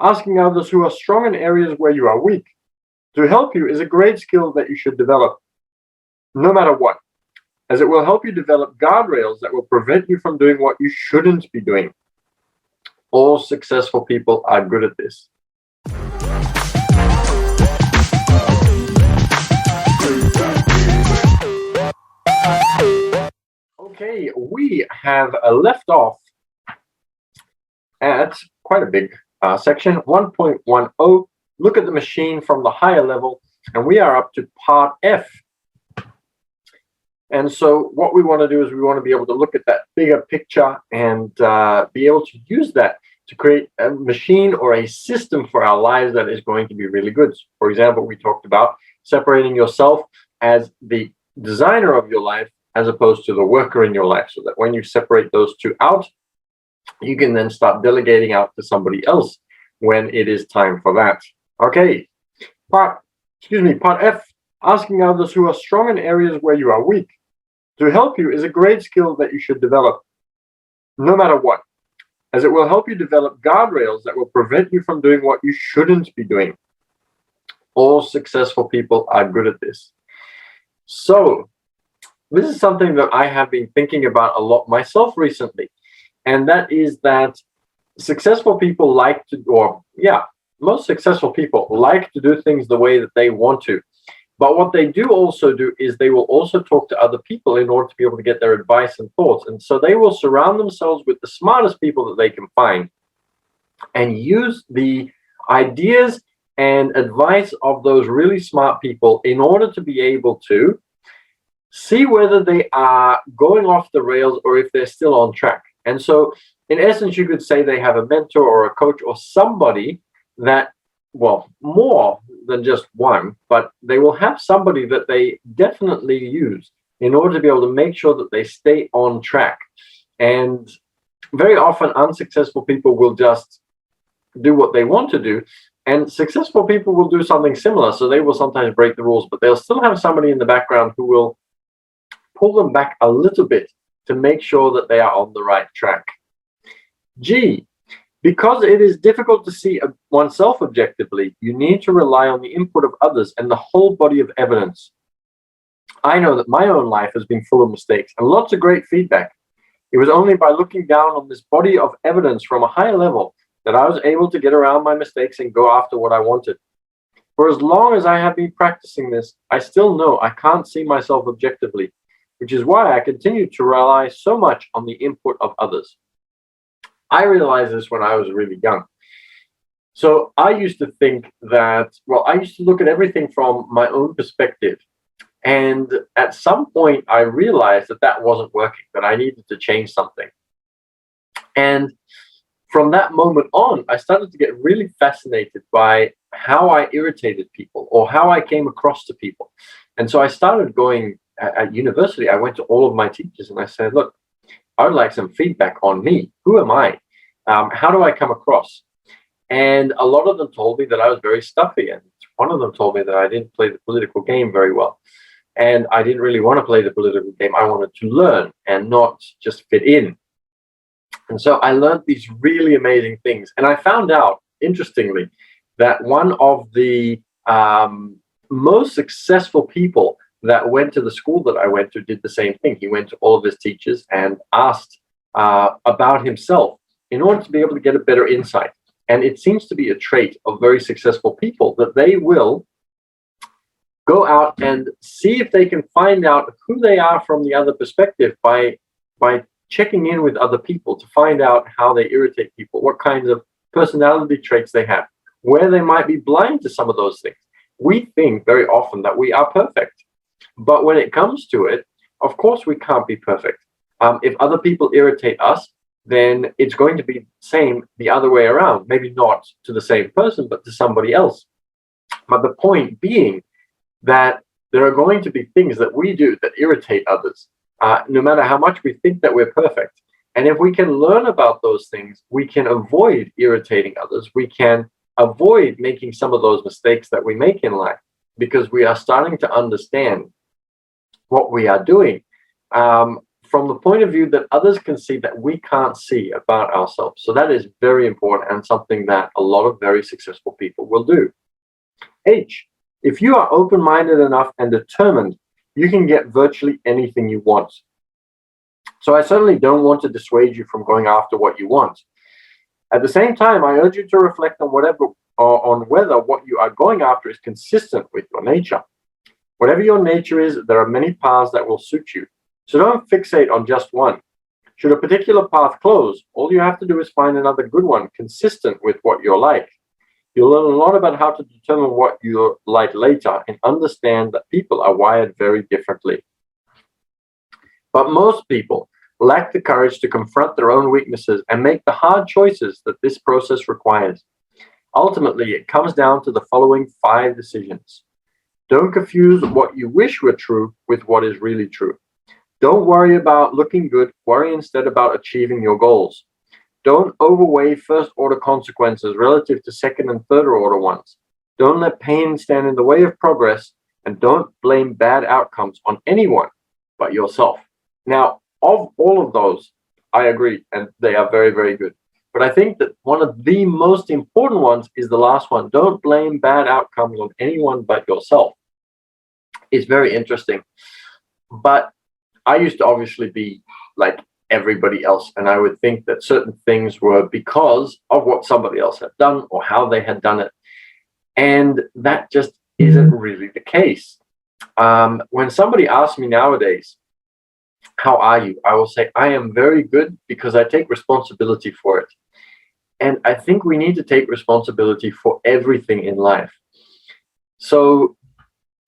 Asking others who are strong in areas where you are weak to help you is a great skill that you should develop, no matter what, as it will help you develop guardrails that will prevent you from doing what you shouldn't be doing. All successful people are good at this. Okay, we have left off at quite a big section, 1.10. Look at the machine from the higher level, and we are up to part F. And so what we want to do is we want to be able to look at that bigger picture and be able to use that to create a machine or a system for our lives that is going to be really good. For example, we talked about separating yourself as the designer of your life as opposed to the worker in your life, so that when you separate those two out, you can then start delegating out to somebody else when it is time for that. Okay, part F, asking others who are strong in areas where you are weak to help you is a great skill that you should develop, no matter what, as it will help you develop guardrails that will prevent you from doing what you shouldn't be doing. All successful people are good at this. So this is something that I have been thinking about a lot myself recently, and that is that successful people like to, most successful people like to do things the way that they want to. But what they do also do is they will also talk to other people in order to be able to get their advice and thoughts. And so they will surround themselves with the smartest people that they can find and use the ideas and advice of those really smart people in order to be able to see whether they are going off the rails or if they're still on track. And so in essence, you could say they have a mentor or a coach or somebody that, well, more than just one, but they will have somebody that they definitely use in order to be able to make sure that they stay on track. And very often unsuccessful people will just do what they want to do, and successful people will do something similar. So they will sometimes break the rules, but they'll still have somebody in the background who will pull them back a little bit to make sure that they are on the right track. G, because it is difficult to see oneself objectively, you need to rely on the input of others and the whole body of evidence. I know that my own life has been full of mistakes and lots of great feedback. It was only by looking down on this body of evidence from a higher level that I was able to get around my mistakes and go after what I wanted. For as long as I have been practicing this, I still know I can't see myself objectively, which is why I continue to rely so much on the input of others. I realized this when I was really young. So I used to think that, I used to look at everything from my own perspective. And at some point, I realized that that wasn't working, that I needed to change something. And from that moment on, I started to get really fascinated by how I irritated people or how I came across to people. And so I started going at university. I went to all of my teachers and I said, look, I would like some feedback on me. Who am I? How do I come across? And a lot of them told me that I was very stuffy. And one of them told me that I didn't play the political game very well. And I didn't really want to play the political game. I wanted to learn and not just fit in. And so I learned these really amazing things. And I found out, interestingly, that one of the most successful people that went to the school that I went to did the same thing. He went to all of his teachers and asked about himself in order to be able to get a better insight. And it seems to be a trait of very successful people that they will go out and see if they can find out who they are from the other perspective by checking in with other people to find out how they irritate people, what kinds of personality traits they have, where they might be blind to some of those things. We think very often that we are perfect. But when it comes to it, of course, we can't be perfect. If other people irritate us, then it's going to be the same the other way around. Maybe not to the same person, but to somebody else. But the point being that there are going to be things that we do that irritate others, no matter how much we think that we're perfect. And if we can learn about those things, we can avoid irritating others. We can avoid making some of those mistakes that we make in life because we are starting to understand what we are doing from the point of view that others can see that we can't see about ourselves. So that is very important and something that a lot of very successful people will do. H, if you are open-minded enough and determined, you can get virtually anything you want. So I certainly don't want to dissuade you from going after what you want. At the same time, I urge you to reflect on whether what you are going after is consistent with your nature. Whatever your nature is, there are many paths that will suit you. So don't fixate on just one. Should a particular path close, all you have to do is find another good one consistent with what you're like. You'll learn a lot about how to determine what you're like later and understand that people are wired very differently. But most people lack the courage to confront their own weaknesses and make the hard choices that this process requires. Ultimately, it comes down to the following 5 decisions. Don't confuse what you wish were true with what is really true. Don't worry about looking good, worry instead about achieving your goals. Don't overweigh first-order consequences relative to second and third-order ones. Don't let pain stand in the way of progress, and don't blame bad outcomes on anyone but yourself. Now, of all of those, I agree, and they are very, very good. But I think that one of the most important ones is the last one. Don't blame bad outcomes on anyone but yourself. It's very interesting. But I used to obviously be like everybody else, and I would think that certain things were because of what somebody else had done or how they had done it. And that just isn't really the case. When somebody asks me nowadays, how are you? I will say, I am very good because I take responsibility for it. And I think we need to take responsibility for everything in life. So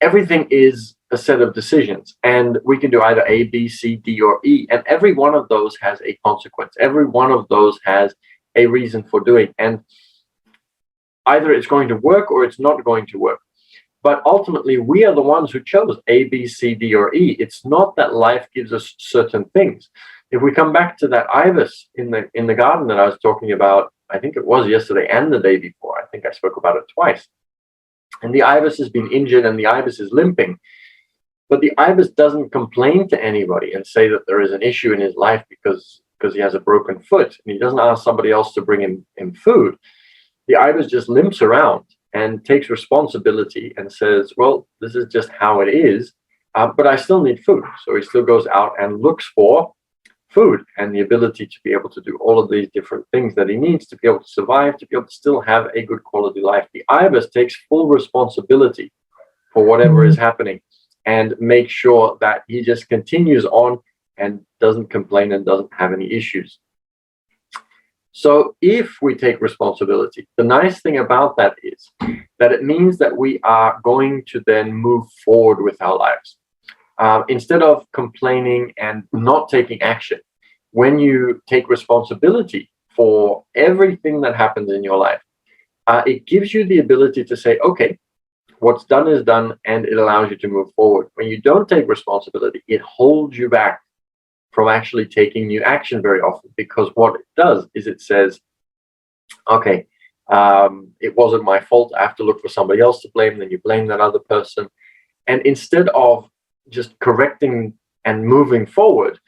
everything is a set of decisions, and we can do either A, B, C, D, or E, and every one of those has a consequence. Every one of those has a reason for doing, and either it's going to work or it's not going to work. But ultimately, we are the ones who chose A, B, C, D, or E. It's not that life gives us certain things. If we come back to that ibis in the garden that I was talking about, I think it was yesterday and the day before. I think I spoke about it twice. And the ibis has been injured and the ibis is limping. But the ibis doesn't complain to anybody and say that there is an issue in his life because he has a broken foot. And he doesn't ask somebody else to bring him food. The ibis just limps around and takes responsibility and says, well, this is just how it is, but I still need food. So he still goes out and looks for food and the ability to be able to do all of these different things that he needs to be able to survive, to be able to still have a good quality life. The ibis takes full responsibility for whatever is happening and makes sure that he just continues on and doesn't complain and doesn't have any issues. So if we take responsibility, the nice thing about that is that it means that we are going to then move forward with our lives. Instead of complaining and not taking action, when you take responsibility for everything that happens in your life, it gives you the ability to say, okay, what's done is done, and it allows you to move forward. When you don't take responsibility, it holds you back from actually taking new action very often, because what it does is it says, okay, it wasn't my fault. I have to look for somebody else to blame. Then you blame that other person. And instead of just correcting and moving forward,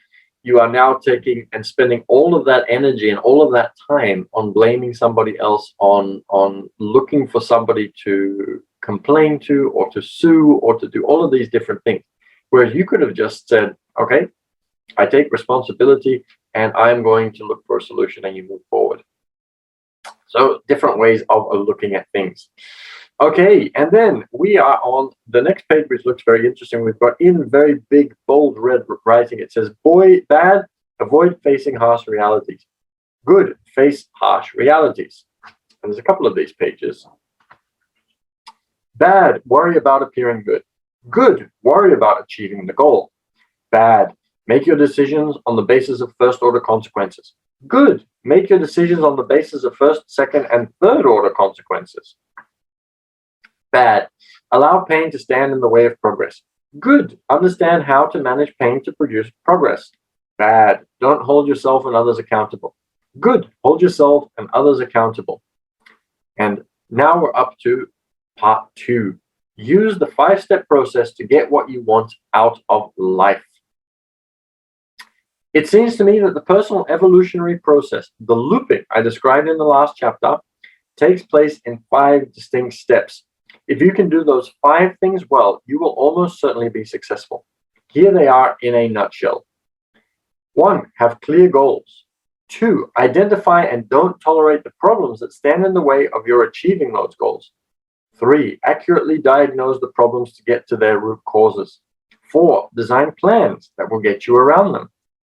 you are now taking and spending all of that energy and all of that time on blaming somebody else, on looking for somebody to complain to or to sue or to do all of these different things. Whereas you could have just said, okay, I take responsibility and I'm going to look for a solution, and you move forward. So different ways of looking at things. Okay, and then we are on the next page, which looks very interesting. We've got in very big, bold red writing, it says, bad, avoid facing harsh realities. Good, face harsh realities. And there's a couple of these pages. Bad, worry about appearing good. Good, worry about achieving the goal. Bad, make your decisions on the basis of first-order consequences. Good, make your decisions on the basis of first, second, and third-order consequences. Bad, allow pain to stand in the way of progress. Good, understand how to manage pain to produce progress. Bad, don't hold yourself and others accountable. Good, hold yourself and others accountable. And now we're up to part 2. Use the 5-step process to get what you want out of life. It seems to me that the personal evolutionary process, the looping I described in the last chapter, takes place in 5 distinct steps. If you can do those 5 things well, you will almost certainly be successful. Here they are in a nutshell. 1, have clear goals. 2, identify and don't tolerate the problems that stand in the way of your achieving those goals. 3, accurately diagnose the problems to get to their root causes. 4, design plans that will get you around them.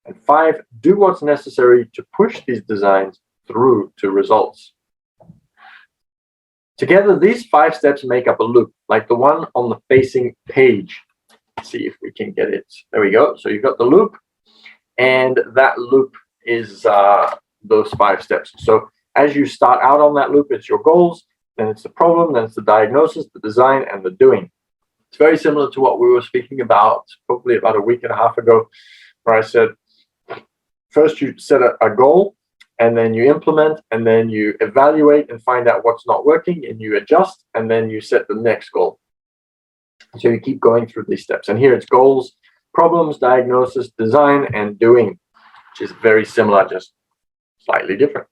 And 5, do what's necessary to push these designs through to results. Together, these 5 steps make up a loop, like the one on the facing page. Let's see if we can get it. There we go. So you've got the loop, and that loop is those 5 steps. So as you start out on that loop, it's your goals, then it's the problem, then it's the diagnosis, the design, and the doing. It's very similar to what we were speaking about probably about a week and a half ago, where I said, first you set a goal, and then you implement, and then you evaluate and find out what's not working, and you adjust, and then you set the next goal. So you keep going through these steps. And here it's goals, problems, diagnosis, design, and doing, which is very similar, just slightly different.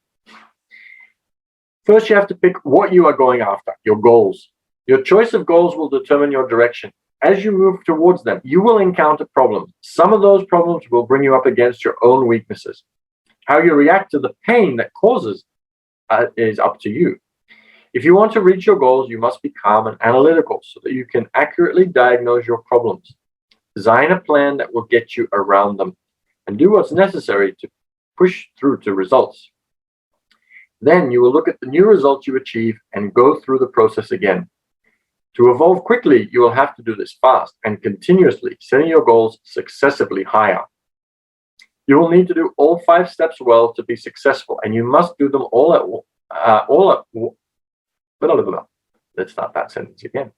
First, you have to pick what you are going after, your goals. Your choice of goals will determine your direction. As you move towards them, you will encounter problems. Some of those problems will bring you up against your own weaknesses. How you react to the pain that causes is up to you. If you want to reach your goals, you must be calm and analytical so that you can accurately diagnose your problems. Design a plan that will get you around them, and do what's necessary to push through to results. Then you will look at the new results you achieve and go through the process again. To evolve quickly, you will have to do this fast and continuously, setting your goals successively higher. You will need to do all 5 steps well to be successful, and you must do them all at Let's start that sentence again.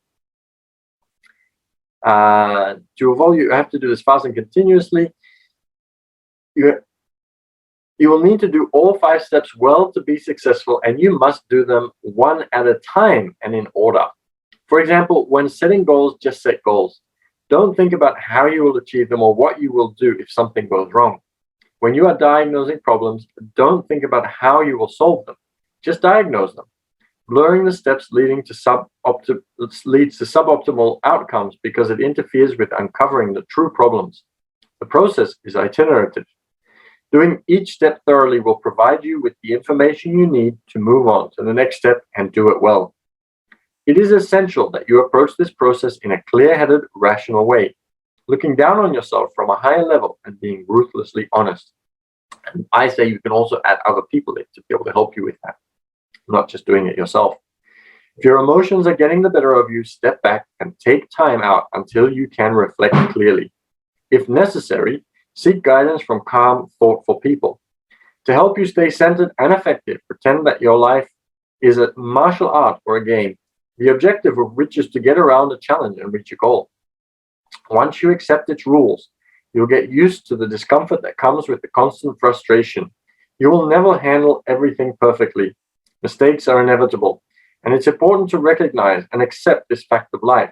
To evolve, you have to do this fast and continuously. You will need to do all 5 steps well to be successful, and you must do them one at a time and in order. For example, when setting goals, just set goals. Don't think about how you will achieve them or what you will do if something goes wrong. When you are diagnosing problems, don't think about how you will solve them. Just diagnose them. Blurring the steps leads to suboptimal outcomes because it interferes with uncovering the true problems. The process is iterative. Doing each step thoroughly will provide you with the information you need to move on to the next step and do it well. It is essential that you approach this process in a clear-headed, rational way, looking down on yourself from a higher level and being ruthlessly honest. And I say you can also add other people in to be able to help you with that, not just doing it yourself. If your emotions are getting the better of you, step back and take time out until you can reflect clearly. If necessary, seek guidance from calm, thoughtful people. To help you stay centered and effective, pretend that your life is a martial art or a game, the objective of which is to get around a challenge and reach a goal. Once you accept its rules, you'll get used to the discomfort that comes with the constant frustration. You will never handle everything perfectly. Mistakes are inevitable, and it's important to recognize and accept this fact of life.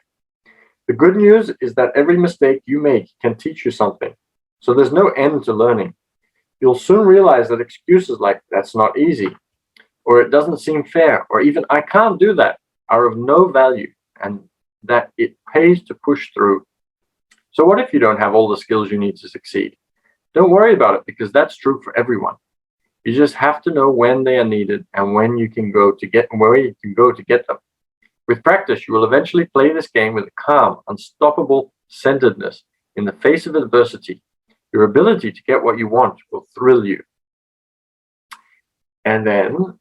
The good news is that every mistake you make can teach you something, so there's no end to learning. You'll soon realize that excuses like "that's not easy," or "it doesn't seem fair," or even "I can't do that," are of no value, and that it pays to push through. So what if you don't have all the skills you need to succeed? Don't worry about it, because that's true for everyone. You just have to know when they are needed and where you can go to get them. With practice, you will eventually play this game with a calm, unstoppable centeredness in the face of adversity. Your ability to get what you want will thrill you. And then,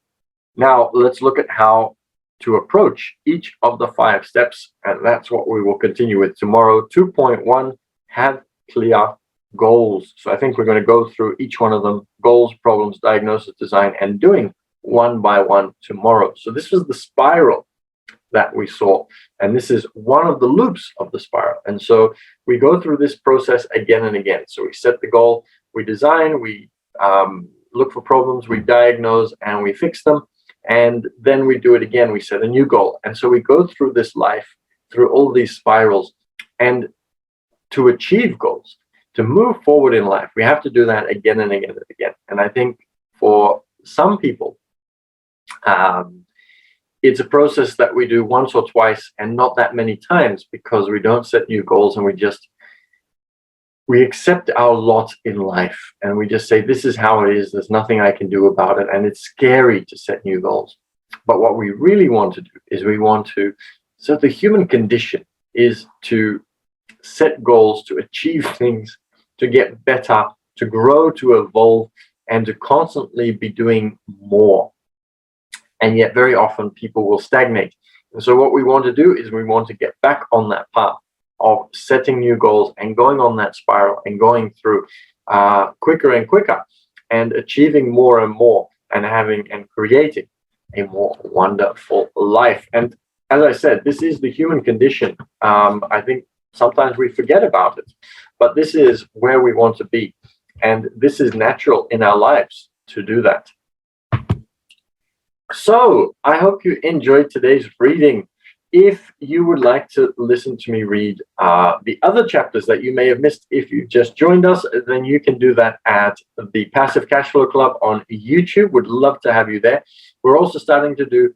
now let's look at how to approach each of the 5 steps, and that's what we will continue with tomorrow. 2.1, have clear goals. So I think we're going to go through each one of them: goals, problems, diagnosis, design, and doing, one by one tomorrow. So this was the spiral that we saw, and this is one of the loops of the spiral. And so we go through this process again and again. So we set the goal, we design, we look for problems, we diagnose, and we fix them. And then we do it again. We set a new goal. And so we go through this life, through all these spirals. And to achieve goals, to move forward in life, we have to do that again and again and again. And I think for some people, it's a process that we do once or twice and not that many times, because we don't set new goals and we accept our lot in life and we just say, this is how it is, there's nothing I can do about it, and it's scary to set new goals. But what we really want to do is so the human condition is to set goals, to achieve things, to get better, to grow, to evolve, and to constantly be doing more. And yet very often people will stagnate. And so what we want to do is we want to get back on that path of setting new goals and going on that spiral and going through quicker and quicker and achieving more and more and creating a more wonderful life. And as I said, this is the human condition. I think sometimes we forget about it, but this is where we want to be. And this is natural in our lives to do that. So I hope you enjoyed today's reading. If you would like to listen to me read the other chapters that you may have missed if you just joined us, then you can do that at the Passive Cashflow Club on YouTube. Would love to have you there. We're also starting to do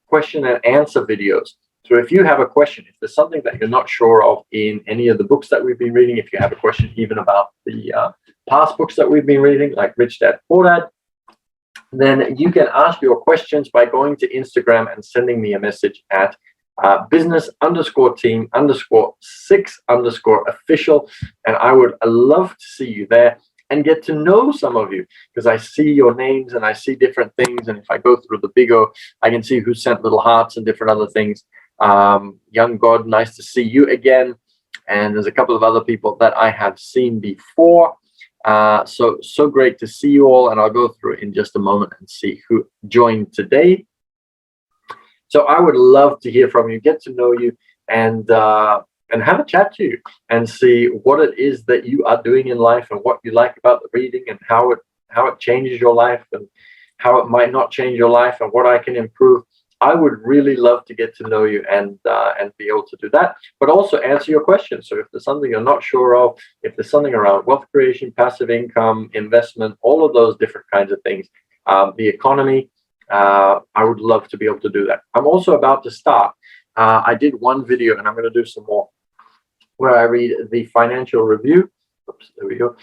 question and answer videos. So if you have a question, if there's something that you're not sure of in any of the books that we've been reading, if you have a question even about the past books that we've been reading, like Rich Dad Poor Dad, then you can ask your questions by going to Instagram and sending me a message at business_team_6_official. And I would love to see you there and get to know some of you, because I see your names and I see different things. And if I go through the big O, I can see who sent little hearts and different other things. Young God, nice to see you again. And there's a couple of other people that I have seen before. So great to see you all, and I'll go through it in just a moment and see who joined today. So I would love to hear from you, get to know you, and have a chat to you and see what it is that you are doing in life and what you like about the reading and how it changes your life and how it might not change your life and what I can improve. I would really love to get to know you and be able to do that, but also answer your questions. So if there's something you're not sure of, if there's something around wealth creation, passive income, investment, all of those different kinds of things, the economy, I would love to be able to do that. I'm also about to start. I did one video and I'm going to do some more where I read the financial review. Oops, there we go.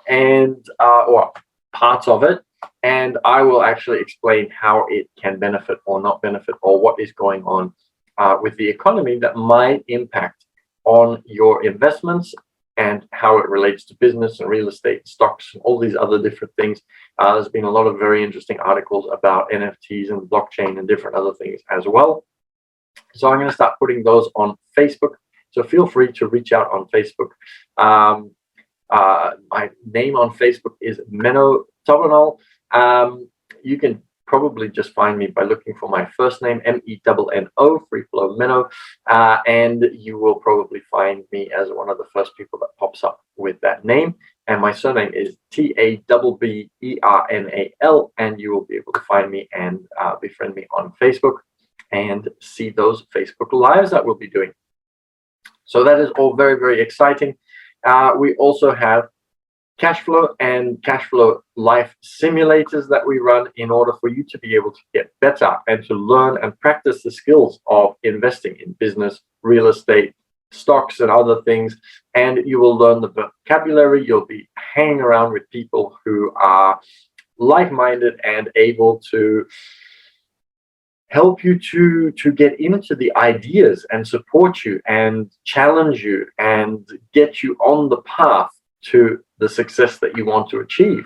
And or parts of it. And I will actually explain how it can benefit or not benefit, or what is going on with the economy that might impact on your investments and how it relates to business and real estate, stocks, and all these other different things. There's been a lot of very interesting articles about NFTs and blockchain and different other things as well. So I'm going to start putting those on Facebook. So feel free to reach out on Facebook. My name on Facebook is Menno. You can probably just find me by looking for my first name, MENNO, Free Flow Menno, and you will probably find me as one of the first people that pops up with that name. And my surname is TABBERNAL, and you will be able to find me and befriend me on Facebook and see those Facebook Lives that we'll be doing. So that is all very, very exciting. We also have Cashflow and Cashflow life simulators that we run in order for you to be able to get better and to learn and practice the skills of investing in business, real estate, stocks, and other things. And you will learn the vocabulary. You'll be hanging around with people who are like-minded and able to help you to get into the ideas and support you and challenge you and get you on the path to the success that you want to achieve.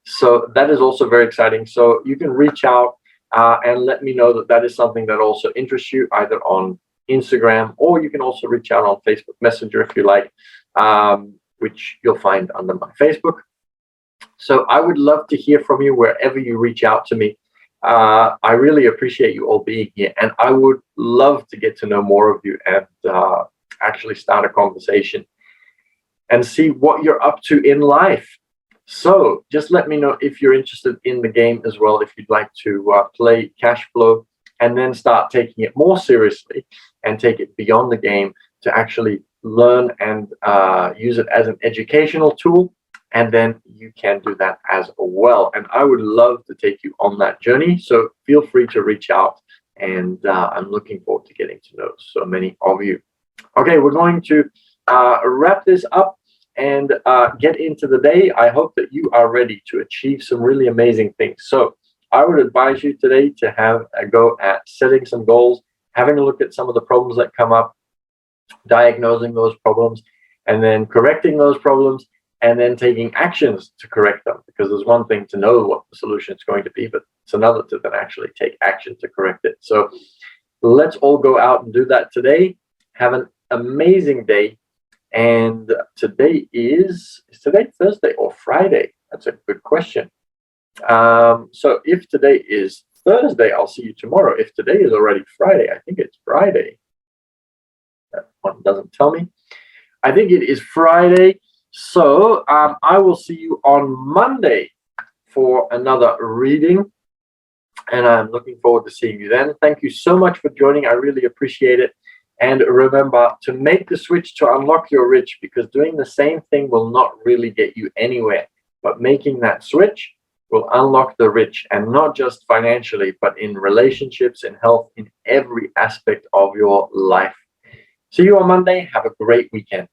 So that is also very exciting. So you can reach out and let me know that that is something that also interests you, either on Instagram, or you can also reach out on Facebook Messenger if you like, which you'll find under my Facebook. So I would love to hear from you wherever you reach out to me. I really appreciate you all being here, and I would love to get to know more of you and actually start a conversation and see what you're up to in life. So just let me know if you're interested in the game as well, if you'd like to play Cashflow and then start taking it more seriously and take it beyond the game to actually learn and use it as an educational tool. And then you can do that as well. And I would love to take you on that journey. So feel free to reach out. And I'm looking forward to getting to know so many of you. Okay, we're going to wrap this up and get into the day. I hope that you are ready to achieve some really amazing things. So I would advise you today to have a go at setting some goals, having a look at some of the problems that come up, diagnosing those problems, and then correcting those problems, and then taking actions to correct them. Because there's one thing to know what the solution is going to be, but it's another to then actually take action to correct it. So let's all go out and do that today. Have an amazing day. And today is today Thursday or Friday? That's a good question. So if today is Thursday, I'll see you tomorrow. If today is already Friday, I think it's Friday. That one doesn't tell me. I think it is Friday. So I will see you on Monday for another reading. And I'm looking forward to seeing you then. Thank you so much for joining. I really appreciate it. And remember to make the switch to unlock your rich, because doing the same thing will not really get you anywhere. But making that switch will unlock the rich, and not just financially, but in relationships, in health, in every aspect of your life. See you on Monday. Have a great weekend.